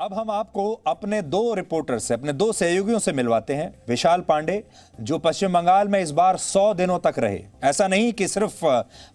अब हम आपको अपने दो रिपोर्टर से, अपने दो सहयोगियों से मिलवाते हैं। विशाल पांडे, जो पश्चिम बंगाल में इस बार 100 दिनों तक रहे। ऐसा नहीं कि सिर्फ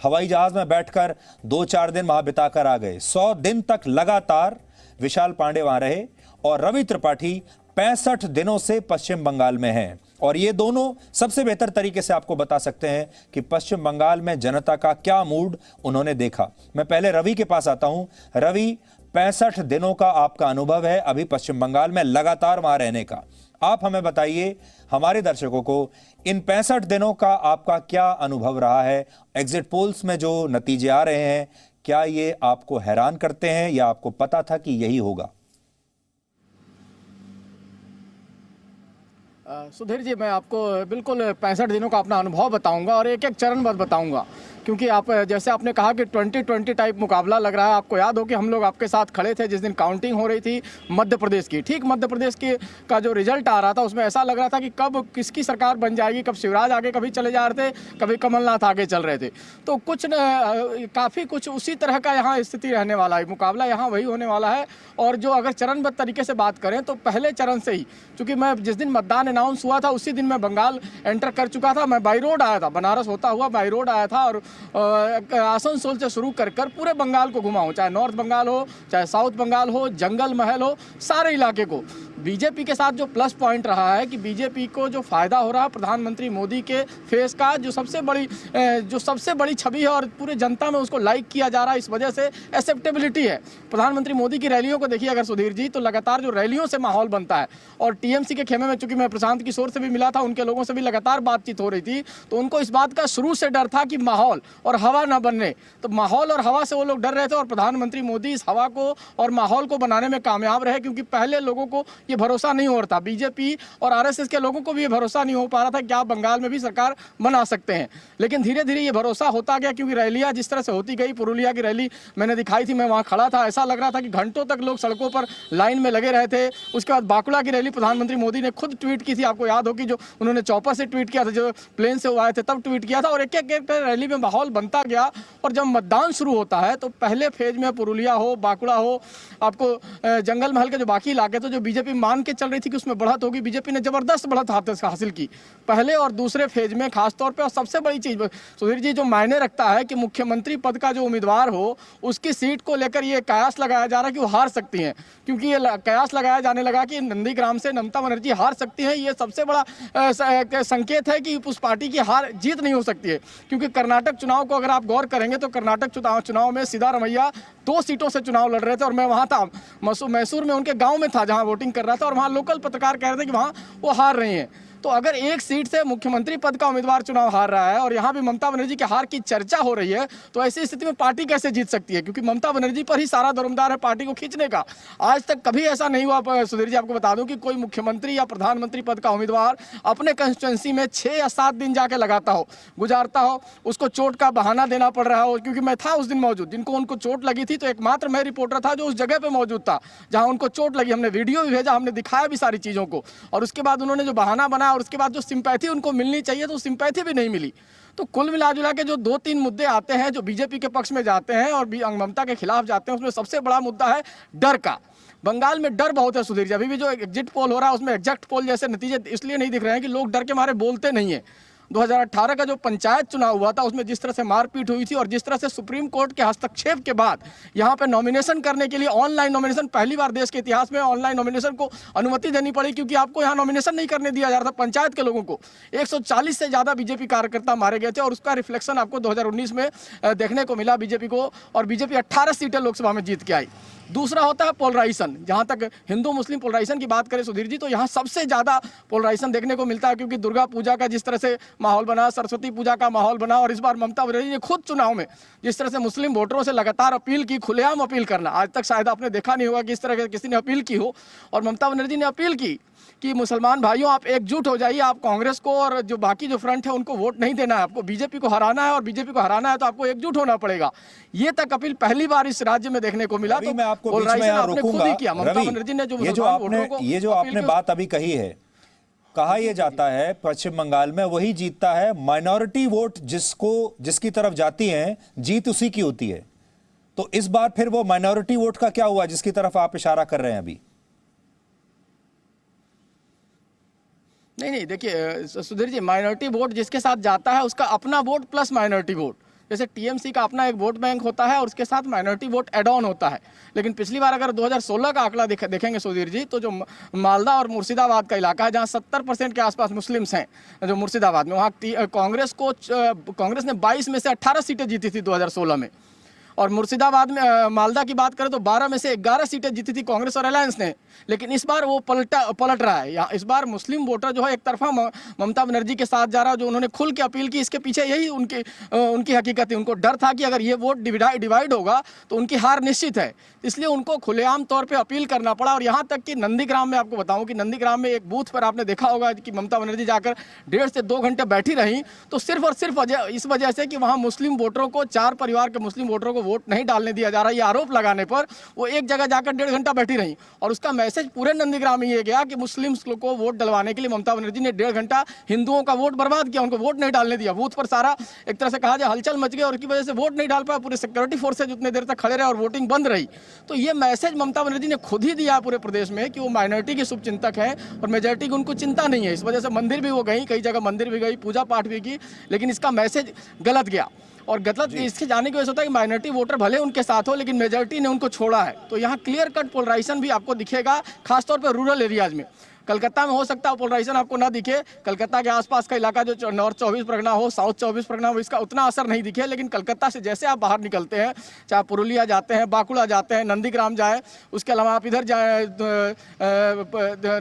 हवाई जहाज में बैठकर 2-4 दिन वहां बिताकर आ गए, 100 दिन तक लगातार विशाल पांडे वहां रहे। और रवि त्रिपाठी 65 दिनों से पश्चिम बंगाल में हैं। और ये दोनों सबसे बेहतर तरीके से आपको बता सकते हैं कि पश्चिम बंगाल में जनता का क्या मूड उन्होंने देखा। मैं पहले रवि के पास आता हूं। रवि, 65 दिनों का आपका अनुभव है अभी पश्चिम बंगाल में लगातार वहां रहने का। आप हमें बताइए, हमारे दर्शकों को, इन 65 दिनों का आपका क्या अनुभव रहा है? एग्जिट पोल्स में जो नतीजे आ रहे हैं, क्या ये आपको हैरान करते हैं या आपको पता था कि यही होगा? सुधीर जी, मैं आपको बिल्कुल 65 दिनों का अपना अनुभव बताऊंगा और एक एक चरणबद्ध बताऊंगा, क्योंकि आप जैसे आपने कहा कि 2020 टाइप मुकाबला लग रहा है। आपको याद हो कि हम लोग आपके साथ खड़े थे जिस दिन काउंटिंग हो रही थी मध्य प्रदेश की। ठीक मध्य प्रदेश की का जो रिजल्ट आ रहा था उसमें ऐसा लग रहा था कि कब किसकी सरकार बन जाएगी, कब शिवराज आगे कभी चले जा रहे थे, कभी कमलनाथ आगे चल रहे थे। तो काफ़ी कुछ उसी तरह का यहाँ स्थिति रहने वाला है, मुकाबला यहाँ वही होने वाला है। और जो अगर चरणबद्ध तरीके से बात करें तो पहले चरण से ही, चूँकि मैं जिस दिन मतदान अनाउंस हुआ था उसी दिन मैं बंगाल एंटर कर चुका था। मैं बाई रोड आया था, बनारस होता हुआ बाई रोड आया था और आसनसोल से शुरू कर पूरे बंगाल को घुमा हूँ, चाहे नॉर्थ बंगाल हो, चाहे साउथ बंगाल हो, जंगल महल हो, सारे इलाके को। बीजेपी के साथ जो प्लस पॉइंट रहा है कि बीजेपी को जो फायदा हो रहा है प्रधानमंत्री मोदी के फेस का, जो सबसे बड़ी छवि है और पूरे जनता में उसको लाइक किया जा रहा है, इस वजह से एक्सेप्टेबिलिटी है। प्रधानमंत्री मोदी की रैलियों को देखिए अगर सुधीर जी, तो लगातार जो रैलियों से माहौल बनता है। और टीएमसी के खेमे में, चूंकि मैं प्रशांत किशोर से भी मिला था, उनके लोगों से भी लगातार बातचीत हो रही थी, तो उनको इस बात का शुरू से डर था कि माहौल और हवा ना बनने। तो माहौल और हवा से वो लोग डर रहे थे और प्रधानमंत्री मोदी इस हवा को और माहौल को बनाने में कामयाब रहे, क्योंकि पहले लोगों को ये भरोसा नहीं हो रहा था। बीजेपी और आरएसएस के लोगों को भी ये भरोसा नहीं हो पा रहा था कि आप बंगाल में भी सरकार बना सकते हैं। लेकिन धीरे धीरे ये भरोसा होता गया, क्योंकि रैलियां जिस तरह से होती गई। पुरुलिया की रैली मैंने दिखाई थी, मैं वहां खड़ा था, ऐसा लग रहा था कि घंटों तक लोग सड़कों पर लाइन में लगे रहे थे। उसके बाद बांकुड़ा की रैली प्रधानमंत्री मोदी ने खुद ट्वीट की थी, आपको याद हो कि जो उन्होंने चौपर से ट्वीट किया था, जो प्लेन से आए थे तब ट्वीट किया था। और एक एक रैली में माहौल बनता गया। और जब मतदान शुरू होता है तो पहले फेज में पुरुलिया हो, बांकुड़ा हो, आपको जंगल महल के जो बाकी इलाके थे, जो बीजेपी मान के चल रही थी कि उसमें बढ़त होगी, बीजेपी ने जबरदस्त बढ़त हासिल की पहले और दूसरे फेज में खासतौर पे। और सबसे बड़ी चीज सुधीर जी जो मायने रखता है कि मुख्यमंत्री पद का जो उम्मीदवार हो उसकी सीट को लेकर ये कयास लगाया जा रहा है कि वो हार सकती हैं, क्योंकि ये कयास लगाया जाने लगा कि नंदीग्राम से ममता बनर्जी हार सकती हैं। ये सबसे बड़ा संकेत है कि उस पार्टी की हार जीत नहीं हो सकती है, क्योंकि कर्नाटक चुनाव को अगर आप गौर करेंगे तो कर्नाटक चुनाव में सिद्धारमैया 2 सीटों से चुनाव लड़ रहे थे और मैं वहां था, मैसूर में उनके गांव में था जहां वोटिंग कर रहा था, और वहां लोकल पत्रकार कह रहे थे कि वहां वो हार रही हैं। तो अगर एक सीट से मुख्यमंत्री पद का उम्मीदवार चुनाव हार रहा है और यहाँ भी ममता बनर्जी के हार की चर्चा हो रही है, तो ऐसी स्थिति में पार्टी कैसे जीत सकती है? क्योंकि ममता बनर्जी पर ही सारा दरोमदार है पार्टी को खींचने का। आज तक कभी ऐसा नहीं हुआ सुधीर जी, आपको बता दूं कि कोई मुख्यमंत्री या प्रधानमंत्री पद का उम्मीदवार अपने कंस्टिट्यूंसी में 6 या 7 दिन जाके लगाता हो, गुजारता हो, उसको चोट का बहाना देना पड़ रहा हो। क्योंकि मैं था उस दिन मौजूद, जिनको उनको चोट लगी थी, तो एकमात्र मैं रिपोर्टर था जो उस जगह पर मौजूद था जहाँ उनको चोट लगी। हमने वीडियो भी भेजा, हमने दिखाया भी सारी चीज़ों को। और उसके बाद उन्होंने जो बहाना बनाया और उसके बाद जो सिंपैथी उनको मिलनी चाहिए, तो सिंपैथी भी नहीं मिली। तो कुल मिला के जो 2-3 मुद्दे आते हैं जो बीजेपी के पक्ष में जाते हैं और ममता के खिलाफ जाते हैं, उसमें सबसे बड़ा मुद्दा है डर का। बंगाल में डर बहुत है सुधीर जी। अभी भी जो एग्जिट पोल हो रहा है उसमें एग्जैक्ट पोल जैसे नतीजे इसलिए नहीं दिख रहे हैं कि लोग डर के मारे बोलते नहीं है। 2018 का जो पंचायत चुनाव हुआ था उसमें जिस तरह से मारपीट हुई थी और जिस तरह से सुप्रीम कोर्ट के हस्तक्षेप के बाद यहाँ पे नॉमिनेशन करने के लिए ऑनलाइन नॉमिनेशन, पहली बार देश के इतिहास में ऑनलाइन नॉमिनेशन को अनुमति देनी पड़ी, क्योंकि आपको यहाँ नॉमिनेशन नहीं करने दिया जा रहा था पंचायत के लोगों को। 140 से ज़्यादा बीजेपी कार्यकर्ता मारे गए थे और उसका रिफ्लेक्शन आपको 2019 में देखने को मिला बीजेपी को, और बीजेपी 18 सीटें लोकसभा में जीत के आई। दूसरा होता है पोलराइजेशन। जहाँ तक हिंदू मुस्लिम पोलराइजेशन की बात करें सुधीर जी, तो यहाँ सबसे ज़्यादा पोलराइजेशन देखने को मिलता है, क्योंकि दुर्गा पूजा का जिस तरह से माहौल बना, सरस्वती पूजा का माहौल बना, और इस बार ममता बनर्जी ने खुद चुनाव में जिस तरह से मुस्लिम वोटरों से लगातार अपील की, खुलेआम अपील करना, आज तक शायद आपने देखा नहीं होगा कि इस तरह के किसी ने अपील की हो। और ममता बनर्जी ने अपील की कि मुसलमान भाइयों आप एकजुट हो जाइए, आप कांग्रेस को और जो बाकी जो फ्रंट है उनको वोट नहीं देना है, आपको बीजेपी को हराना है, और बीजेपी को हराना है तो आपको एकजुट होना पड़ेगा। ये तक अपील पहली बार इस राज्य में देखने को मिला। तो मैं आपको बीच में यहाँ रोकूंगा। ममता बनर्जी ने ये जो आपने बात अभी कही है, कहा यह जाता है पश्चिम बंगाल में वही जीतता है, माइनॉरिटी वोट जिसकी तरफ जाती है जीत उसी की होती है। तो इस बार फिर वो माइनॉरिटी वोट का क्या हुआ जिसकी तरफ आप इशारा कर रहे हैं अभी? नहीं नहीं, देखिए सुधीर जी, माइनॉरिटी वोट जिसके साथ जाता है उसका अपना वोट प्लस माइनॉरिटी वोट, जैसे टीएमसी का अपना एक वोट बैंक होता है और उसके साथ माइनॉरिटी वोट एड ऑन होता है। लेकिन पिछली बार अगर 2016 का आंकड़ा देखेंगे सुधीर जी, तो जो मालदा और मुर्शिदाबाद का इलाका है जहां 70% के आसपास मुस्लिम्स हैं, जो मुर्शिदाबाद में, वहाँ कांग्रेस ने 22 में से 18 सीटें जीती थी 2016 में। और मुर्शिदाबाद में, मालदा की बात करें तो 12 में से 11 सीटें जीती थी कांग्रेस और अलायंस ने। लेकिन इस बार वो पलट रहा है। यहाँ इस बार मुस्लिम वोटर जो है एक तरफा ममता बनर्जी के साथ जा रहा है, जो उन्होंने खुल के अपील की। इसके पीछे यही उनकी हकीकत है। उनको डर था कि अगर ये वोट डिवाइड होगा तो उनकी हार निश्चित है, इसलिए उनको खुलेआम तौर पर अपील करना पड़ा। और यहाँ तक कि नंदीग्राम में, आपको बताऊँ कि नंदीग्राम में एक बूथ पर आपने देखा होगा कि ममता बनर्जी जाकर 1.5 से 2 घंटे बैठी रही, तो सिर्फ और सिर्फ इस वजह से कि वहाँ मुस्लिम वोटरों को, 4 परिवार के मुस्लिम वोटरों को वोट नहीं डालने दिया जा रहा, ये आरोप लगाने पर वो एक जगह जाकर 1.5 घंटा बैठी रही। और उसका मैसेज पूरे नंदीग्राम में ये गया कि मुस्लिम्स को वोट डलवाने के लिए ममता बनर्जी ने 1.5 घंटा हिंदुओं का वोट बर्बाद किया, उनको वोट नहीं डालने दिया। बूथ पर सारा एक तरह से कहा जाए हलचल मच गई और उसकी वजह से वोट नहीं डाल पाया। पूरे सिक्योरिटी फोर्सेज उतने देर तक खड़े रहे और वोटिंग बंद रही। तो ये मैसेज ममता बनर्जी ने खुद ही दिया पूरे प्रदेश में कि वो माइनॉरिटी की शुभचिंतक है और मेजॉरिटी की उनको चिंता नहीं है। इस वजह से मंदिर भी वो गई, कई जगह मंदिर भी गई, पूजा पाठ भी की, लेकिन इसका मैसेज गलत गया। और गलत इसके जाने की वजह से होता है कि माइनॉरिटी वोटर भले उनके साथ हो, लेकिन मेजॉरिटी ने उनको छोड़ा है। तो यहाँ क्लियर कट पोलराइजेशन भी आपको दिखेगा, खासतौर पर रूरल एरियाज में। कलकत्ता में हो सकता है पोलराइजेशन आपको ना दिखे, कलकत्ता के आसपास का इलाका जो नॉर्थ 24 परगना हो, साउथ 24 परगना हो, इसका उतना असर नहीं दिखे। लेकिन कलकत्ता से जैसे आप बाहर निकलते हैं, चाहे पुरुलिया जाते हैं, बांकुड़ा जाते हैं, नंदीग्राम जाए, उसके अलावा आप इधर जाए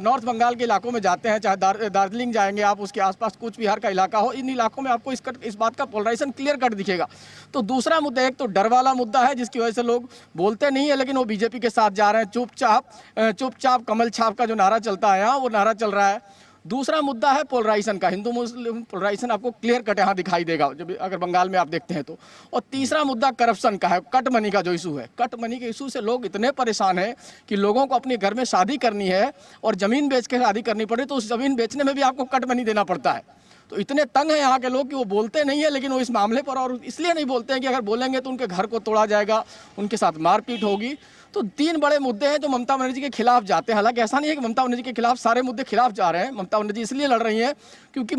नॉर्थ बंगाल के इलाकों में जाते हैं, चाहे दार्जिलिंग जाएंगे आप, उसके आसपास कूच बिहार का इलाका हो, इन इलाकों में आपको इस बात का पोलराइजेशन क्लियर कट दिखेगा। तो दूसरा मुद्दा, एक तो डर वाला मुद्दा है जिसकी वजह से लोग बोलते नहीं है, लेकिन वो बीजेपी के साथ जा रहे हैं चुपचाप कमल छाप का जो नारा चलता है वो नारा चल रहा है। दूसरा मुद्दा है पोलराइजेशन का, हिंदू मुस्लिम पोलराइजेशन आपको क्लियर कट यहाँ दिखाई देगा जब अगर बंगाल में आप देखते हैं तो। और तीसरा मुद्दा करप्शन का है, कट मनी का जो इशू है। कट मनी के इशू से लोग इतने परेशान हैं कि लोगों को अपने घर में शादी करनी है और ज़मीन बेच के शादी करनी पड़े, तो उस ज़मीन बेचने में भी आपको कट मनी देना पड़ता है। तो इतने तंग हैं यहाँ के लोग कि वो बोलते नहीं है, लेकिन वो इस मामले पर, और इसलिए नहीं बोलते हैं कि अगर बोलेंगे तो उनके घर को तोड़ा जाएगा, उनके साथ मारपीट होगी। तो 3 बड़े मुद्दे हैं जो ममता बनर्जी के खिलाफ जाते हैं। हालांकि ऐसा नहीं है कि ममता बनर्जी के खिलाफ सारे मुद्दे खिलाफ जा रहे हैं। ममता बनर्जी इसलिए लड़ रही हैं क्योंकि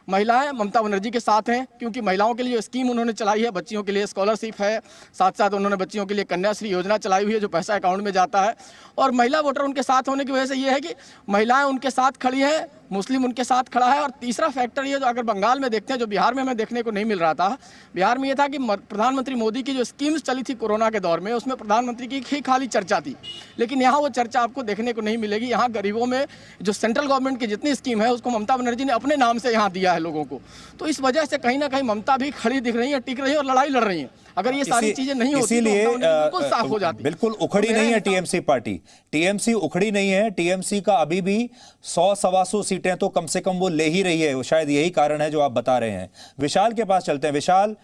महिलाएं ममता बनर्जी के साथ हैं, क्योंकि महिलाओं के लिए स्कीम उन्होंने चलाई है, बच्चियों के लिए स्कॉलरशिप है, साथ साथ उन्होंने बच्चियों के लिए कन्याश्री योजना चलाई हुई है जो पैसा अकाउंट में जाता है। और महिला वोटर उनके साथ होने की वजह से ये है कि महिलाएं उनके साथ खड़ी हैं, मुस्लिम उनके साथ खड़ा है। और तीसरा फैक्टर ये जो अगर बंगाल में देखते हैं, जो बिहार में हमें देखने को नहीं मिल रहा था, बिहार में ये था कि प्रधानमंत्री मोदी की जो स्कीम्स चली थी कोरोना के दौर में, उसमें प्रधानमंत्री की ही खाली चर्चा थी। लेकिन यहाँ वो चर्चा आपको देखने को नहीं मिलेगी। यहाँ गरीबों में जो सेंट्रल गवर्नमेंट की जितनी स्कीम है उसको ममता बनर्जी ने अपने नाम से यहाँ दिया है लोगों को। तो इस वजह से कहीं ना कहीं ममता भी खड़ी दिख रही है, टिक रही है और लड़ाई लड़ रही है। अगर ये सारी चीजें नहीं होती तो बिल्कुल साफ हो जाती। बिल्कुल उखड़ी नहीं है टीएमसी पार्टी, टीएमसी उखड़ी नहीं है। टीएमसी का अभी भी 100-125 सीटें तो कम से कम वो ले ही रही है। शायद यही कारण है जो आप बता रहे हैं। विशाल के पास चलते हैं। विशाल,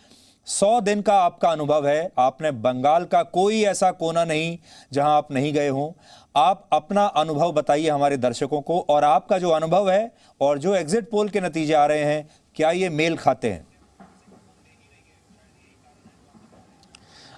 100 दिन का आपका अनुभव है, आपने बंगाल का कोई ऐसा कोना नहीं जहां आप नहीं गए हों। आप अपना अनुभव बताइए हमारे दर्शकों को, और आपका जो अनुभव है और जो एग्जिट पोल के नतीजे आ रहे हैं, क्या ये मेल खाते हैं?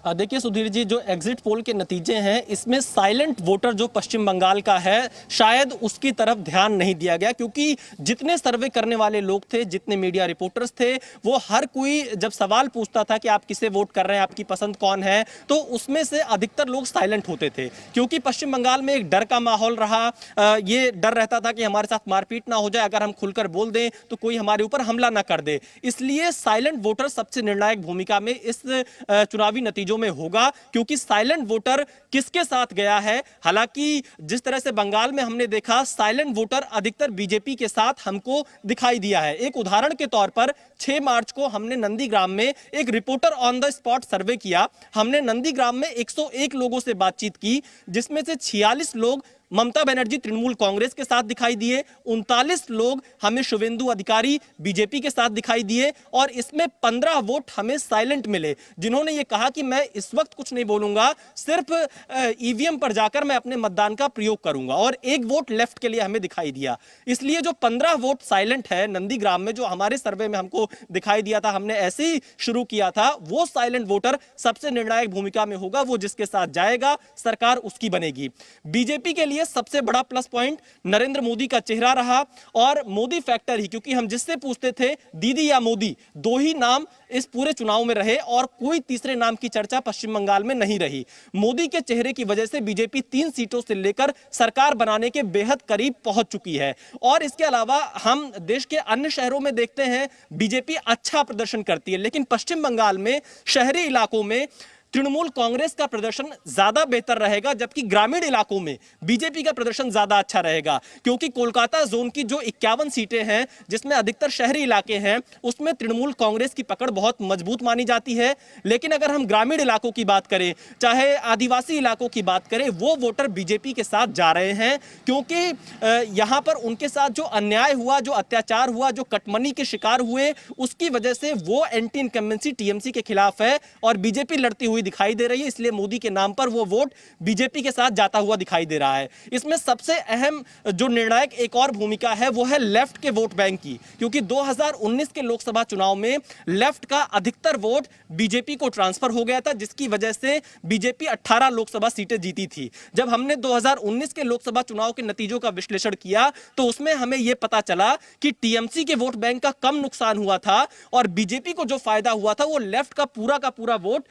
देखिए सुधीर जी, जो एग्जिट पोल के नतीजे हैं इसमें साइलेंट वोटर जो पश्चिम बंगाल का है शायद उसकी तरफ ध्यान नहीं दिया गया, क्योंकि जितने सर्वे करने वाले लोग थे, जितने मीडिया रिपोर्टर्स थे, वो हर कोई जब सवाल पूछता था कि आप किसे वोट कर रहे हैं, आपकी पसंद कौन है, तो उसमें से अधिकतर लोग साइलेंट होते थे। क्योंकि पश्चिम बंगाल में एक डर का माहौल रहा, ये डर रहता था कि हमारे साथ मारपीट ना हो जाए, अगर हम खुलकर बोल दें तो कोई हमारे ऊपर हमला ना कर दे। इसलिए साइलेंट वोटर सबसे निर्णायक भूमिका में इस चुनावी नतीजों में होगा, क्योंकि साइलेंट वोटर किसके साथ गया है। हालांकि जिस तरह से बंगाल में हमने देखा, साइलेंट वोटर अधिकतर बीजेपी के साथ हमको दिखाई दिया है। एक उदाहरण के तौर पर 6 मार्च को हमने नंदीग्राम में एक रिपोर्टर ऑन द स्पॉट सर्वे किया। हमने नंदीग्राम में 101 लोगों से बातचीत की, जिसमें से 46 लोग ममता बनर्जी तृणमूल कांग्रेस के साथ दिखाई दिए, 39 लोग हमें शुभेंदु अधिकारी बीजेपी के साथ दिखाई दिए, और इसमें 15 वोट हमें साइलेंट मिले, जिन्होंने ये कहा कि मैं इस वक्त कुछ नहीं बोलूंगा, सिर्फ ईवीएम पर जाकर मैं अपने मतदान का प्रयोग करूंगा। और 1 वोट लेफ्ट के लिए हमें दिखाई दिया। इसलिए जो 15 वोट साइलेंट है नंदीग्राम में, जो हमारे सर्वे में हमको दिखाई दिया था, हमने ऐसे ही शुरू किया था, वो साइलेंट वोटर सबसे निर्णायक भूमिका में होगा। वो जिसके साथ जाएगा सरकार उसकी बनेगी। बीजेपी के लिए लिए सबसे बड़ा प्लस पॉइंट नरेंद्र मोदी का चेहरा रहा और मोदी फैक्टर ही, क्योंकि हम जिससे पूछते थे दीदी या मोदी, दो ही नाम इस पूरे चुनाव में रहे और कोई तीसरे नाम की चर्चा पश्चिम बंगाल में नहीं रही। मोदी के चेहरे की वजह से बीजेपी 3 सीटों से लेकर सरकार बनाने के बेहद करीब पहुंच चुकी है। और इसके अलावा हम देश के अन्य शहरों में देखते हैं बीजेपी अच्छा प्रदर्शन करती है, लेकिन पश्चिम बंगाल में शहरी इलाकों में तृणमूल कांग्रेस का प्रदर्शन ज्यादा बेहतर रहेगा, जबकि ग्रामीण इलाकों में बीजेपी का प्रदर्शन ज्यादा अच्छा रहेगा। क्योंकि कोलकाता जोन की जो 51 सीटें हैं, जिसमें अधिकतर शहरी इलाके हैं, उसमें तृणमूल कांग्रेस की पकड़ बहुत मजबूत मानी जाती है। लेकिन अगर हम ग्रामीण इलाकों की बात करें, चाहे आदिवासी इलाकों की बात करें, वो वोटर बीजेपी के साथ जा रहे हैं, क्योंकि यहां पर उनके साथ जो अन्याय हुआ, जो अत्याचार हुआ, जो कटमनी के शिकार हुए, उसकी वजह से वो एंटी इनकम्बेंसी टीएमसी के खिलाफ है और बीजेपी लड़ती हुई दिखाई दे रही है। इसलिए मोदी के नाम पर वो वोट बीजेपी के साथ जाता हुआ दिखाई दे रहा है। इसमें सबसे अहम जो निर्णायक एक और भूमिका है वो है लेफ्ट के वोट बैंक की, क्योंकि 2019 के लोकसभा चुनाव में लेफ्ट का अधिकतर वोट बीजेपी को ट्रांसफर हो गया था, जिसकी वजह से बीजेपी 18 लोकसभा सीटें जीती थी। जब हमने 2019 के लोकसभा चुनाव के नतीजों का विश्लेषण किया तो उसमें हमें यह पता चला कि टीएमसी के वोट बैंक का कम नुकसान हुआ था और बीजेपी को जो फायदा हुआ था वो लेफ्ट का पूरा वोट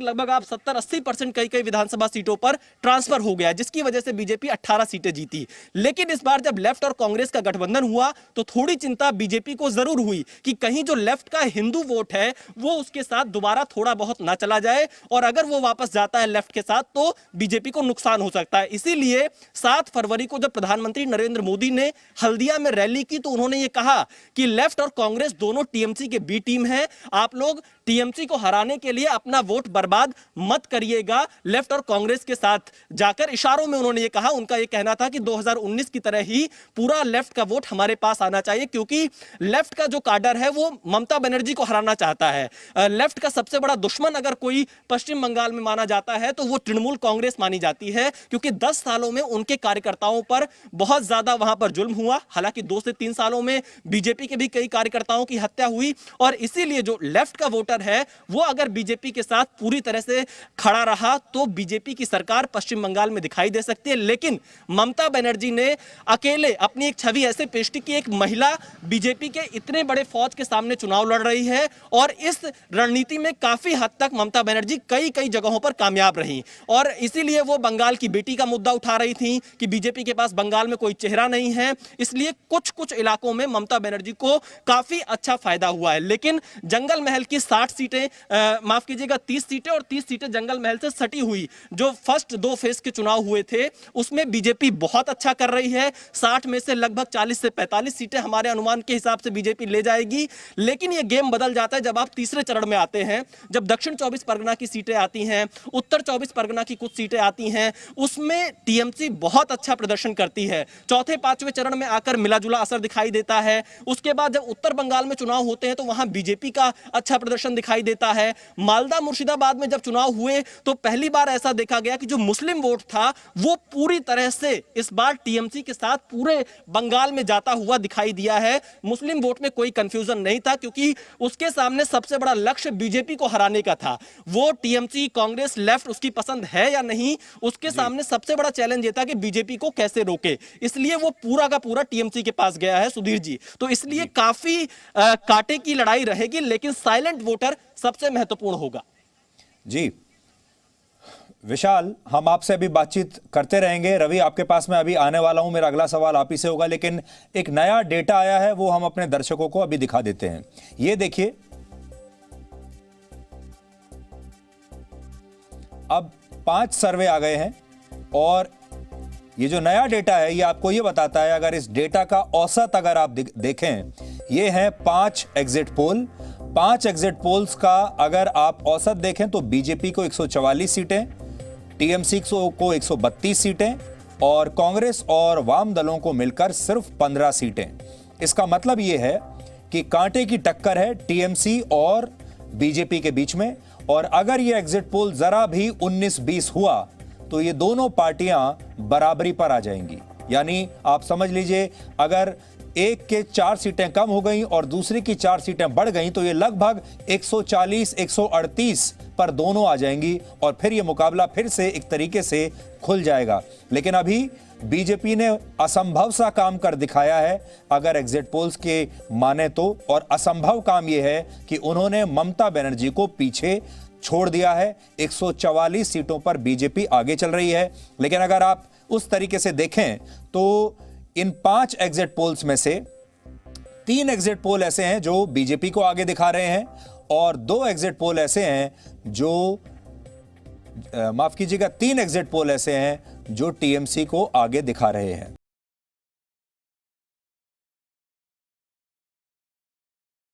लगभग आप 70-80% कई विधानसभा सीटों पर ट्रांसफर हो गया, जिसकी वजह से बीजेपी 18 सीटें जीती। लेकिन इस बार जब लेफ्ट और कांग्रेस का गठबंधन हुआ तो थोड़ी चिंता बीजेपी को जरूर हुई कि कहीं जो लेफ्ट का हिंदू वोट है वो उसके साथ दोबारा थोड़ा बहुत ना चला जाए, और अगर वो वापस जाता है लेफ्ट के साथ तो बीजेपी को नुकसान हो सकता है। इसीलिए 7 फरवरी को जब प्रधानमंत्री नरेंद्र मोदी ने हल्दिया में रैली की तो उन्होंने ये कहा कि लेफ्ट और कांग्रेस दोनों टीएमसी के बी टीम है, आप लोग टीएमसी को हराने के लिए अपना वोट बर्बाद मत करिएगा लेफ्ट और कांग्रेस के साथ जाकर। इशारों में उन्होंने ये कहा, उनका ये कहना था कि 2019 की तरह ही पूरा लेफ्ट का वोट हमारे पास आना चाहिए, क्योंकि लेफ्ट का जो काडर है वो ममता बनर्जी को हराना चाहता है। लेफ्ट का सबसे बड़ा दुश्मन अगर कोई पश्चिम बंगाल में माना जाता है तो वो तृणमूल कांग्रेस मानी जाती है, क्योंकि 10 सालों में उनके कार्यकर्ताओं पर बहुत ज्यादा वहां पर जुल्म हुआ। हालांकि 2 से 3 सालों में बीजेपी के भी कई कार्यकर्ताओं की हत्या हुई, और इसीलिए जो लेफ्ट का वोटर है वो अगर बीजेपी के साथ पूरी तरह से खड़ा रहा तो बीजेपी की सरकार पश्चिम बंगाल में दिखाई दे सकती है। लेकिन ममता बनर्जी ने अकेले अपनी एक छवि ऐसे पेश की कि एक महिला बीजेपी के इतने बड़े फौज के सामने चुनाव लड़ रही है, और इस रणनीति में काफी हद तक ममता बनर्जी कई जगहों पर कामयाब रही। और इसीलिए वो बंगाल की बेटी का मुद्दा उठा रही थी कि बीजेपी के पास बंगाल में कोई चेहरा नहीं है, इसलिए कुछ इलाकों में ममता बनर्जी को काफी अच्छा फायदा हुआ है। लेकिन जंगल महल की 60 सीटें, माफ कीजिएगा 30 सीटें और 30 सीटें जंगल महल से सटी हुई जो फर्स्ट 2 फेज के चुनाव हुए थे उसमें बीजेपी बहुत अच्छा कर रही है। 60 में से लगभग 40 से 45 सीटें हमारे अनुमान के हिसाब से बीजेपी ले जाएगी। लेकिन यह गेम बदल जाता है जब आप तीसरे चरण में आते हैं, जब दक्षिण 24 परगना की सीटें आती हैं, उत्तर 24 परगना की कुछ सीटें आती हैं, उसमें टीएमसी बहुत अच्छा प्रदर्शन करती है। चौथे 5वें चरण में आकर मिलाजुला असर दिखाई देता है। उसके बाद जब उत्तर बंगाल में चुनाव होते हैं तो वहां बीजेपी का अच्छा प्रदर्शन दिखाई देता है। मालदा मुर्शिदाबाद में जब चुनाव हुए तो पहली बार ऐसा देखा गया कि जो मुस्लिम वोट था वो पूरी तरह से इस बार टीएमसी के साथ पूरे बंगाल में जाता हुआ दिखाई दिया है। मुस्लिम वोट में कोई कंफ्यूजन नहीं था, क्योंकि उसके सामने सबसे बड़ा लक्ष्य बीजेपी को हराने का था। वो टीएमसी, कांग्रेस, लेफ्ट उसकी पसंद है या नहीं, उसके सामने सबसे बड़ा चैलेंज ये था कि बीजेपी को कैसे रोके। इसलिए वो पूरा का पूरा टीएमसी के पास गया है सुधीर जी। तो इसलिए काफी कांटे की लड़ाई रहेगी, लेकिन साइलेंट वोटर सबसे महत्वपूर्ण होगा। जी विशाल, हम आपसे अभी बातचीत करते रहेंगे। रवि, आपके पास मैं अभी आने वाला हूं, मेरा अगला सवाल आप ही से होगा, लेकिन एक नया डेटा आया है वो हम अपने दर्शकों को अभी दिखा देते हैं। ये देखिए, अब 5 सर्वे आ गए हैं और ये जो नया डेटा है ये आपको ये बताता है, अगर इस डेटा का औसत अगर आप देखें, ये है 5 एग्जिट पोल। 5 एग्जिट पोल्स का अगर आप औसत देखें तो बीजेपी को 144 सीटें, टीएमसी को 132 सीटें और कांग्रेस और वाम दलों को मिलकर सिर्फ 15 सीटें। इसका मतलब यह है कि कांटे की टक्कर है टीएमसी और बीजेपी के बीच में। और अगर यह एग्जिट पोल जरा भी 19-20 हुआ तो ये दोनों पार्टियां बराबरी पर आ जाएंगी। यानी आप समझ लीजिए, अगर एक के 4 सीटें कम हो गई और दूसरी की 4 सीटें बढ़ गई तो ये लगभग 140-138 पर दोनों आ जाएंगी और फिर यह मुकाबला फिर से एक तरीके से खुल जाएगा। लेकिन अभी बीजेपी ने असंभव सा काम कर दिखाया है अगर एग्जिट पोल्स के माने तो, और असंभव काम यह है कि उन्होंने ममता बनर्जी को पीछे छोड़ दिया है। 144 सीटों पर बीजेपी आगे चल रही है। लेकिन अगर आप उस तरीके से देखें तो इन 5 एग्जिट पोल्स में से 3 एग्जिट पोल ऐसे हैं जो बीजेपी को आगे दिखा रहे हैं और 2 एग्जिट पोल ऐसे हैं जो माफ कीजिएगा 3 एग्जिट पोल ऐसे हैं जो टीएमसी को आगे दिखा रहे हैं।